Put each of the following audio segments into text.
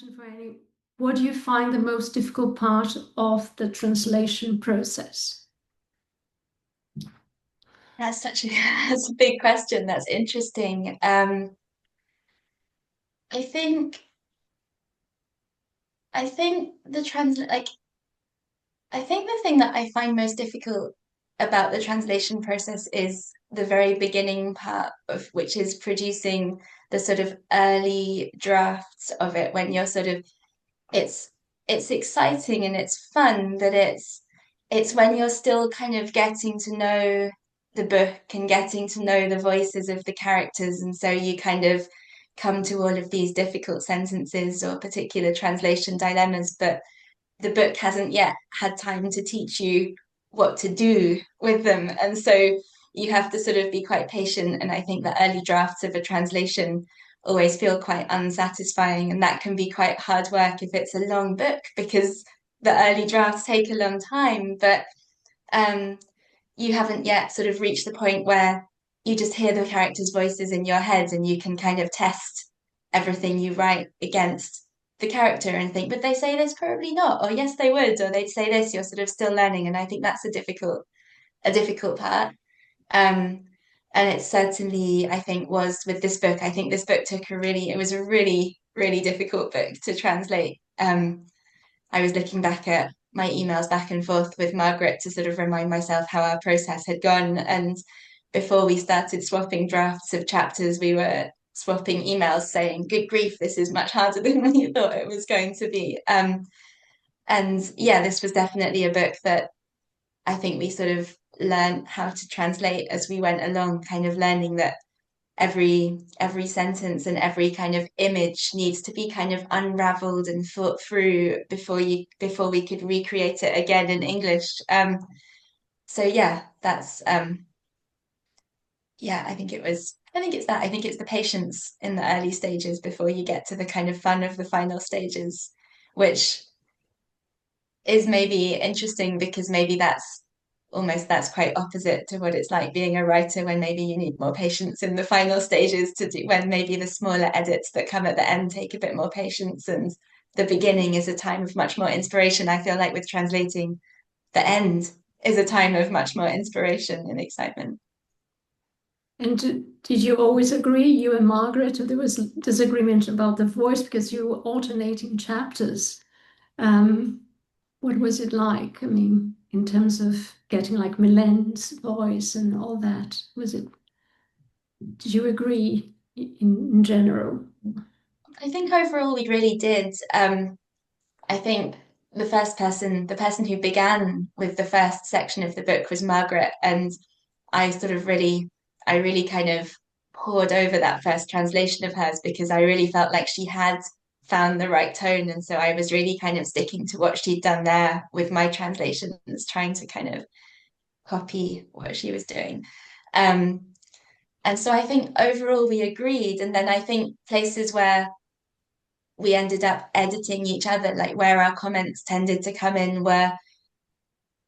question for Annie. What do you find the most difficult part of the translation process? That's that's a big question. That's interesting. I think I think the translate like I think the thing that I find most difficult about the translation process is the very beginning part of which is producing the sort of early drafts of it when you're sort of it's it's exciting and it's fun, but it's when you're still kind of getting to know the book and getting to know the voices of the characters, and so you kind of come to all of these difficult sentences or particular translation dilemmas, but the book hasn't yet had time to teach you what to do with them. And so you have to sort of be quite patient. And I think the early drafts of a translation always feel quite unsatisfying. And that can be quite hard work if it's a long book because the early drafts take a long time. But um, you haven't yet sort of reached the point where you just hear the characters' voices in your head and you can kind of test everything you write against the character and think, would they say this? Probably not. Or yes, they would. Or they'd say this. You're sort of still learning. And I think that's a difficult part. Um, and it certainly, I think, was with this book. I think this book it was a really, really difficult book to translate. I was looking back at my emails back and forth with Margaret to sort of remind myself how our process had gone. And before we started swapping drafts of chapters, we were swapping emails saying, good grief, this is much harder than we thought it was going to be. And yeah, this was definitely a book that I think we sort of learned how to translate as we went along, kind of learning that every sentence and every kind of image needs to be kind of unraveled and thought through before we could recreate it again in English. So yeah, that's yeah, I think it's that. I think it's the patience in the early stages before you get to the kind of fun of the final stages, which is maybe interesting because maybe that's quite opposite to what it's like being a writer when maybe you need more patience in the final stages to do when maybe the smaller edits that come at the end take a bit more patience and the beginning is a time of much more inspiration. I feel like with translating, the end is a time of much more inspiration and excitement. And did you always agree, you and Margaret, or there was disagreement about the voice because you were alternating chapters? Um, what was it like? I mean, in terms of getting like Milen's voice and all that, did you agree in general? I think overall we really did. I think the person who began with the first section of the book was Margaret, and I really kind of poured over that first translation of hers because I really felt like she had found the right tone, and so I was really kind of sticking to what she'd done there with my translations, trying to kind of copy what she was doing. Um, and so I think overall we agreed, and then I think places where we ended up editing each other, like where our comments tended to come in were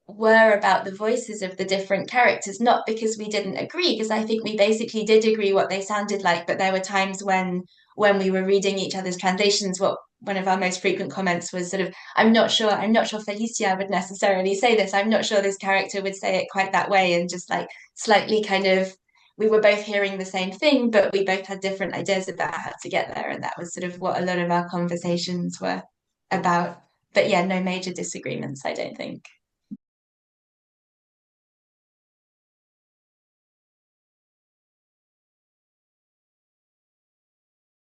about the voices of the different characters, not because we didn't agree, because I think we basically did agree what they sounded like, but there were times when we were reading each other's translations, what one of our most frequent comments was sort of, I'm not sure Felicia would necessarily say this. I'm not sure this character would say it quite that way. And just like slightly kind of, we were both hearing the same thing, but we both had different ideas about how to get there. And that was sort of what a lot of our conversations were about. But yeah, no major disagreements, I don't think.